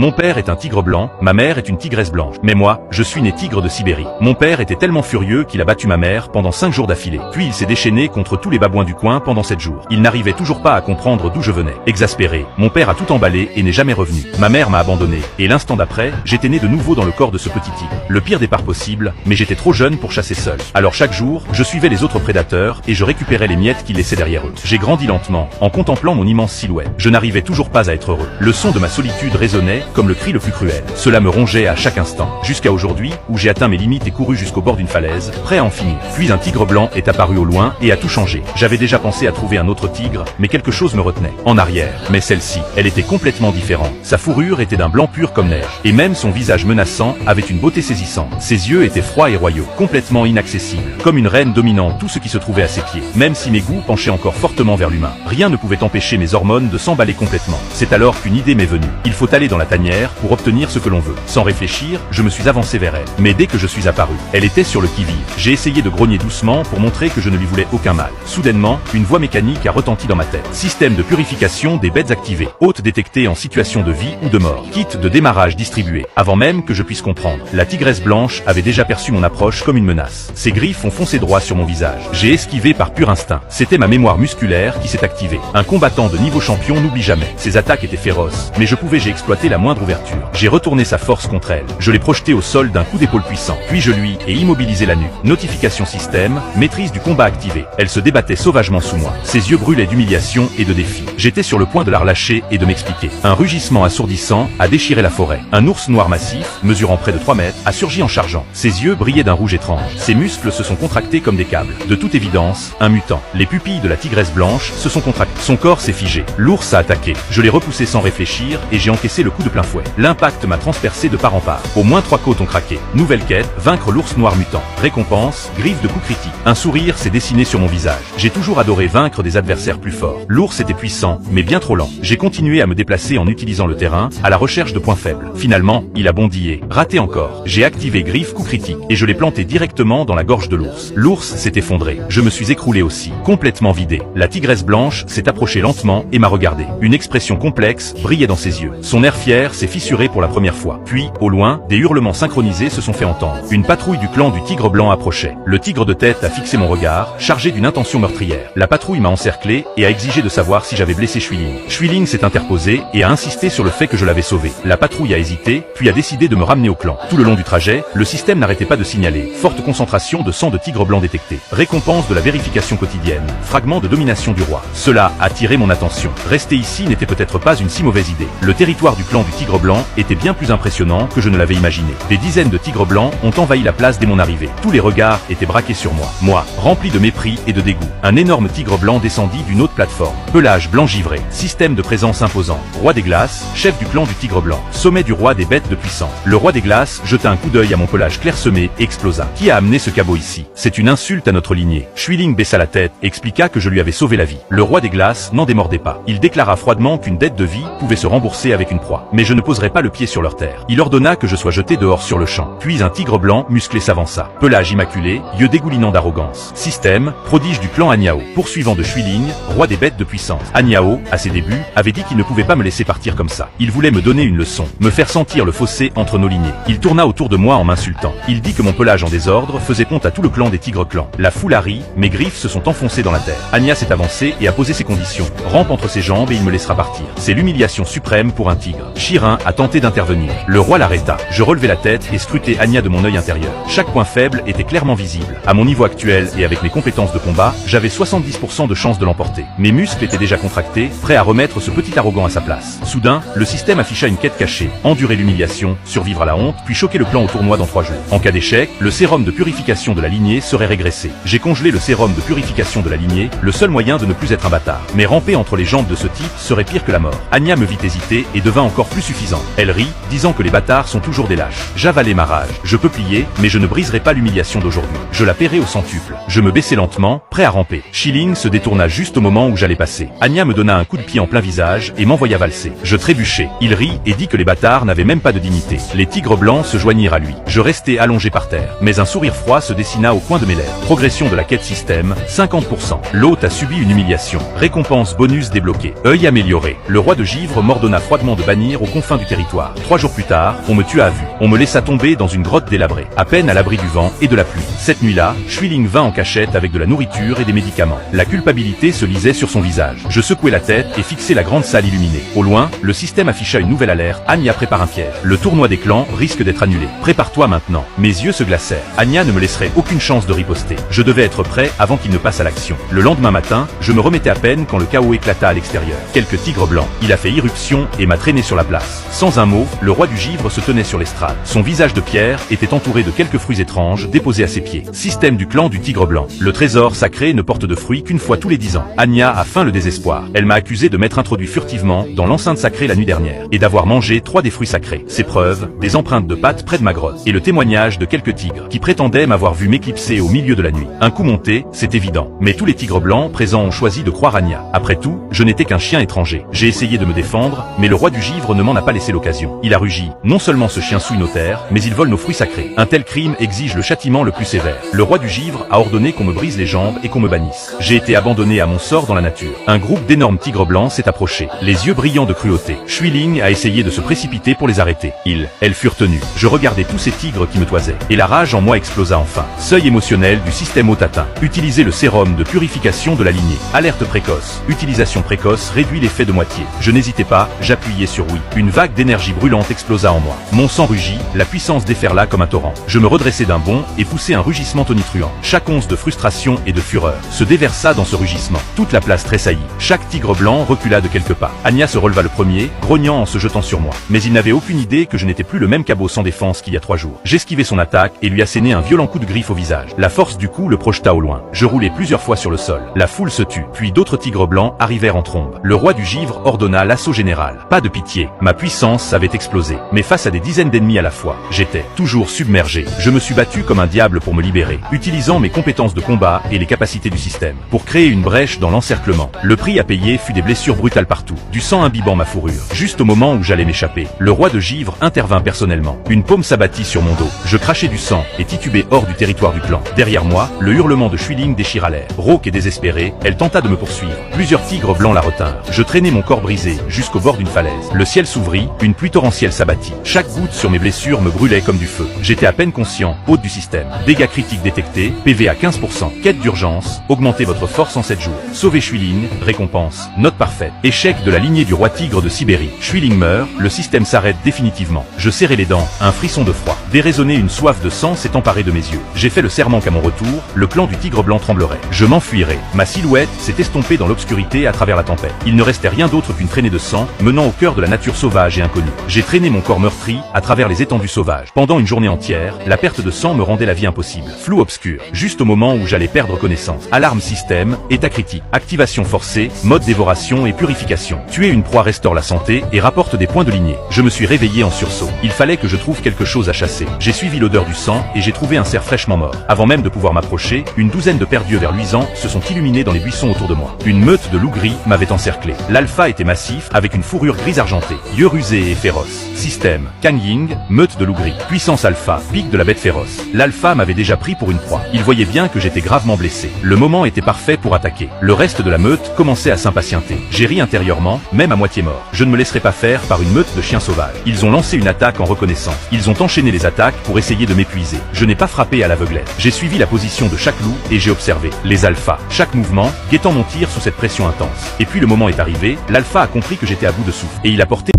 Mon père est un tigre blanc, ma mère est une tigresse blanche. Mais moi, je suis né tigre de Sibérie. Mon père était tellement furieux qu'il a battu ma mère pendant 5 jours d'affilée. Puis il s'est déchaîné contre tous les babouins du coin pendant 7 jours. Il n'arrivait toujours pas à comprendre d'où je venais. Exaspéré, mon père a tout emballé et n'est jamais revenu. Ma mère m'a abandonné, et l'instant d'après, j'étais né de nouveau dans le corps de ce petit tigre. Le pire départ possible, mais j'étais trop jeune pour chasser seul. Alors chaque jour, je suivais les autres prédateurs et je récupérais les miettes qu'ils laissaient derrière eux. J'ai grandi lentement, en contemplant mon immense silhouette. Je n'arrivais toujours pas à être heureux. Le son de ma solitude résonnait comme le cri le plus cruel. Cela me rongeait à chaque instant, jusqu'à aujourd'hui, où j'ai atteint mes limites et couru jusqu'au bord d'une falaise, prêt à en finir. Puis un tigre blanc est apparu au loin et a tout changé. J'avais déjà pensé à trouver un autre tigre, mais quelque chose me retenait. En arrière. Mais celle-ci, elle était complètement différente. Sa fourrure était d'un blanc pur comme neige. Et même son visage menaçant avait une beauté saisissante. Ses yeux étaient froids et royaux, complètement inaccessibles. Comme une reine dominant tout ce qui se trouvait à ses pieds. Même si mes goûts penchaient encore fortement vers l'humain, rien ne pouvait empêcher mes hormones de s'emballer complètement. C'est alors qu'une idée m'est venue. Il faut aller dans la tanière pour obtenir ce que l'on veut. Sans réfléchir, je me suis avancé vers elle. Mais dès que je suis apparu, elle était sur le qui-vive. J'ai essayé de grogner doucement pour montrer que je ne lui voulais aucun mal. Soudainement, une voix mécanique a retenti dans ma tête. Système de purification des bêtes activé. Hôte détecté en situation de vie ou de mort. Kit de démarrage distribué. Avant même que je puisse comprendre, la tigresse blanche avait déjà perçu mon approche comme une menace. Ses griffes ont foncé droit sur mon visage. J'ai esquivé par pur instinct. C'était ma mémoire musculaire qui s'est activée. Un combattant de niveau champion n'oublie jamais. Ses attaques étaient féroces, mais j'ai exploité la moindre ouverture. J'ai retourné sa force contre elle. Je l'ai projetée au sol d'un coup d'épaule puissant. Puis je lui ai immobilisé la nuque. Notification système, maîtrise du combat activée. Elle se débattait sauvagement sous moi. Ses yeux brûlaient d'humiliation et de défi. J'étais sur le point de la relâcher et de m'expliquer. Un rugissement assourdissant a déchiré la forêt. Un ours noir massif, mesurant près de 3 mètres, a surgi en chargeant. Ses yeux brillaient d'un rouge étrange. Ses muscles se sont contractés comme des câbles. De toute évidence, un mutant. Les pupilles de la tigresse blanche se sont contractées. Son corps s'est figé. L'ours a attaqué. Je l'ai repoussé sans réfléchir et j'ai encaissé le coup de plein fouet. L'impact m'a transpercé de part en part. Au moins 3 côtes ont craqué. Nouvelle quête, vaincre l'ours noir mutant. Récompense, griffe de coups critiques. Un sourire s'est dessiné sur mon visage. J'ai toujours adoré vaincre des adversaires plus forts. L'ours était puissant, mais bien trop lent. J'ai continué à me déplacer en utilisant le terrain, à la recherche de points faibles. Finalement, il a bondi et raté encore. J'ai activé griffe coup critique et je l'ai planté directement dans la gorge de l'ours. L'ours s'est effondré. Je me suis écroulé aussi, complètement vidé. La tigresse blanche s'est approchée lentement et m'a regardé. Une expression complexe brillait dans ses yeux. Son air fier s'est fissuré pour la première fois. Puis, au loin, des hurlements synchronisés se sont fait entendre. Une patrouille du clan du tigre blanc approchait. Le tigre de tête a fixé mon regard, chargé d'une intention meurtrière. La patrouille m'a encerclé et a exigé de savoir si j'avais blessé Shuiling. Shuiling s'est interposé et a insisté sur le fait que je l'avais sauvé. La patrouille a hésité, puis a décidé de me ramener au clan. Tout le long du trajet, le système n'arrêtait pas de signaler. Forte concentration de sang de tigre blanc détecté. Récompense de la vérification quotidienne. Fragment de domination du roi. Cela a attiré mon attention. Rester ici n'était peut-être pas une si mauvaise idée. Le territoire du clan du tigre blanc était bien plus impressionnant que je ne l'avais imaginé. Des dizaines de tigres blancs ont envahi la place dès mon arrivée. Tous les regards étaient braqués sur moi. Moi, rempli de mépris et de dégoût. Un énorme tigre blanc descendit d'une haute plateforme. Pelage blanc givré. Système de présence imposant. Roi des glaces, chef du clan du tigre blanc. Sommet du roi des bêtes de puissance. Le roi des glaces jeta un coup d'œil à mon pelage clairsemé et explosa. Qui a amené ce cabot ici? C'est une insulte à notre lignée. Shuiling baissa la tête et expliqua que je lui avais sauvé la vie. Le roi des glaces n'en démordait pas. Il déclara froidement qu'une dette de vie pouvait se rembourser avec une proie. Mais je ne poserai pas le pied sur leur terre. Il ordonna que je sois jeté dehors sur le champ. Puis un tigre blanc musclé s'avança. Pelage immaculé, yeux dégoulinants d'arrogance. Système, prodige du clan Anyao. Poursuivant de Shuiling, roi des bêtes de puissance. Anyao, à ses débuts, avait dit qu'il ne pouvait pas me laisser partir comme ça. Il voulait me donner une leçon, me faire sentir le fossé entre nos lignées. Il tourna autour de moi en m'insultant. Il dit que mon pelage en désordre faisait honte à tout le clan des tigres clans. La foule a ri, mes griffes se sont enfoncées dans la terre. Anya s'est avancée et a posé ses conditions. Rampe entre ses jambes et il me laissera partir. C'est l'humiliation suprême pour un tigre. Shirin a tenté d'intervenir. Le roi l'arrêta. Je relevai la tête et scrutai Anya de mon œil intérieur. Chaque point faible était clairement visible. À mon niveau actuel et avec mes compétences de combat, j'avais 70% de chance de l'emporter. Mes muscles étaient déjà contractés, prêts à remettre ce petit arrogant à sa place. Soudain, le système afficha une quête cachée. Endurer l'humiliation, survivre à la honte, puis choquer le clan au tournoi dans 3 jours. En cas d'échec, le sérum de purification de la lignée serait régressé. J'ai congelé le sérum de purification de la lignée, le seul moyen de ne plus être un bâtard. Mais ramper entre les jambes de ce type serait pire que la mort. Anya me vit hésiter et devint encore plus suffisante. Elle rit, disant que les bâtards sont toujours des lâches. J'avalai ma rage. Je peux plier, mais je ne briserai pas l'humiliation d'aujourd'hui. Je la paierai au centuple. Je me baissai lentement, prêt à ramper. Shuiling se détourna juste au moment où j'allais passer. Anya me donna un coup de pied en plein visage et m'envoya valser. Je trébuchai. Il rit et dit que les bâtards n'avaient même pas de dignité. Les tigres blancs se joignirent à lui. Je restai allongé par terre. Mais un sourire froid se dessina au coin de mes lèvres. Progression de la quête système, 50%. L'hôte a subi une humiliation. Récompense bonus débloquée. Œil amélioré. Le roi de givre m'ordonna froidement de bannir au confins du territoire. 3 jours plus tard, on me tua à vue. On me laissa tomber dans une grotte délabrée, à peine à l'abri du vent et de la pluie. Cette nuit-là, Schwiling vint en cachette avec de la nourriture et des médicaments. La culpabilité se lisait sur son visage. Je secouai la tête et fixai la grande salle illuminée. Au loin, le système afficha une nouvelle alerte. Anya prépare un piège. Le tournoi des clans risque d'être annulé. Prépare-toi maintenant. Mes yeux se glacèrent. Anya ne me laisserait aucune chance de riposter. Je devais être prêt avant qu'il ne passe à l'action. Le lendemain matin, je me remettais à peine quand le chaos éclata à l'extérieur. Quelques tigres blancs. Il a fait irruption et m'a traîné sur la place. Sans un mot, le roi du givre se tenait sur l'estrade. Son visage de pierre était entouré de quelques fruits étranges déposés à ses pieds. Système du clan du tigre blanc. Le trésor sacré ne porte de fruits qu'une fois tous les 10 ans. Anya a faim le désespoir. Elle m'a accusé de m'être introduit furtivement dans l'enceinte sacrée la nuit dernière et d'avoir mangé 3 des fruits sacrés. Ces preuves, des empreintes de pattes près de ma grotte et le témoignage de quelques tigres qui prétendaient m'avoir vu m'éclipser au milieu de la nuit. Un coup monté, c'est évident. Mais tous les tigres blancs présents ont choisi de croire Anya. Après tout, je n'étais qu'un chien étranger. J'ai essayé de me défendre, mais le roi du givre ne m'en a pas laissé l'occasion. Il a rugi. Non seulement ce chien souille nos terres, mais il vole nos fruits sacrés. Un tel crime exige le châtiment le plus sévère. Le roi du givre a ordonné qu'on me brise les jambes et qu'on me bannisse. J'ai été abandonné à mon sort dans la nature. Un groupe d'énormes tigres blancs s'est approché, les yeux brillants de cruauté. Schwiling a essayé de se précipiter pour les arrêter. Elles furent tenus. Je regardais tous ces tigres qui me toisaient, et la rage en moi explosa enfin. Seuil émotionnel du système haut atteint. Utiliser le sérum de purification de la lignée. Alerte précoce. Utilisation précoce réduit l'effet de moitié. Je n'hésitais pas, j'appuyais sur oui. Une vague d'énergie brûlante explosa en moi. Mon sang rugit, la puissance déferla comme un torrent. Je me redressai d'un bond et poussai un rugissement tonitruant. Chaque once de frustration et de fureur se déversa dans ce rugissement. Toute la place tressaillit. Chaque tigre blanc recula de quelques pas. Anya se releva le premier, grognant en se jetant sur moi. Mais il n'avait aucune idée que je n'étais plus le même cabot sans défense qu'il y a 3 jours. J'esquivai son attaque et lui assénai un violent coup de griffe au visage. La force du coup le projeta au loin. Je roulai plusieurs fois sur le sol. La foule se tut. Puis d'autres tigres blancs arrivèrent en trombe. Le roi du givre ordonna l'assaut général. Pas de pitié. Ma puissance avait explosé. Mais face à des dizaines d'ennemis à la fois, j'étais toujours submergé. Je me suis battu comme un diable pour me libérer, utilisant mes compétences de combat et les capacités du système pour créer une brèche dans l'encerclement. Le prix à payer fut des blessures brutales partout, du sang imbibant ma fourrure. Juste au moment où j'allais m'échapper, le roi de givre intervint personnellement. Une paume s'abattit sur mon dos. Je crachai du sang et titubai hors du territoire du clan. Derrière moi, le hurlement de Schwiling déchira l'air. Rauque et désespérée, elle tenta de me poursuivre. Plusieurs tigres blancs la retinrent. Je traînai mon corps brisé jusqu'au bord d'une falaise. Le ciel s'ouvrit, une pluie torrentielle s'abattit. Chaque goutte sur mes blessures me brûlait comme du feu. J'étais à peine conscient, hôte du système. Dégâts critiques détectés, PV à 15%. Quête d'urgence, augmentez votre force en 7 jours. Sauvez Schwiling, récompense, note parfaite. Échec de la lignée du roi tigre de Sibérie. Schwiling meurt, le système s'arrête définitivement. Je serrai les dents, un frisson de froid. Déraisonné, une soif de sang s'est emparée de mes yeux. J'ai fait le serment qu'à mon retour, le clan du tigre blanc tremblerait. Je m'enfuirais. Ma silhouette s'est estompée dans l'obscurité à travers la tempête. Il ne restait rien d'autre qu'une traînée de sang, menant au cœur de la nature sauvage et inconnue. J'ai traîné mon corps meurtri à travers les étendues sauvages. Pendant une journée entière, la perte de sang me rendait la vie impossible. Flou obscur. Juste au moment où j'allais perdre connaissance. Alarme système, état critique. Activation forcée, mode dévoration et purification. Tuer une proie restaure la santé et rapporte des points de lignée. Je me suis réveillé en sursaut. Il fallait que je trouve quelque chose à chasser. J'ai suivi l'odeur du sang et j'ai trouvé un cerf fraîchement mort. Avant même de pouvoir m'approcher, une douzaine de perdus vers luisants se sont illuminés dans les buissons autour de moi. Une meute de loups gris m'avait encerclé. L'alpha était massif avec une fourrure grise argentée. Yeux rusés et féroces. Système, Kang Ying, meute de loups gris. Puissance alpha, pic de la bête féroce. L'alpha m'avait déjà pris pour une proie. Il voyait bien que j'étais gravement blessé. Le moment était parfait pour attaquer. Le reste de la meute commençait à s'impatienter. J'ai ri intérieurement, même à moitié mort. Je ne me laisserai pas faire par une meute de chiens sauvages. Ils ont lancé une attaque en reconnaissance. Ils ont enchaîné les attaques pour essayer de m'épuiser. Je n'ai pas frappé à l'aveuglette. J'ai suivi la position de chaque loup et j'ai observé les alphas. Chaque mouvement, guettant mon tir sous cette pression intense. Et puis le moment est arrivé, l'alpha a compris que j'étais à bout de souffle. Et il a porté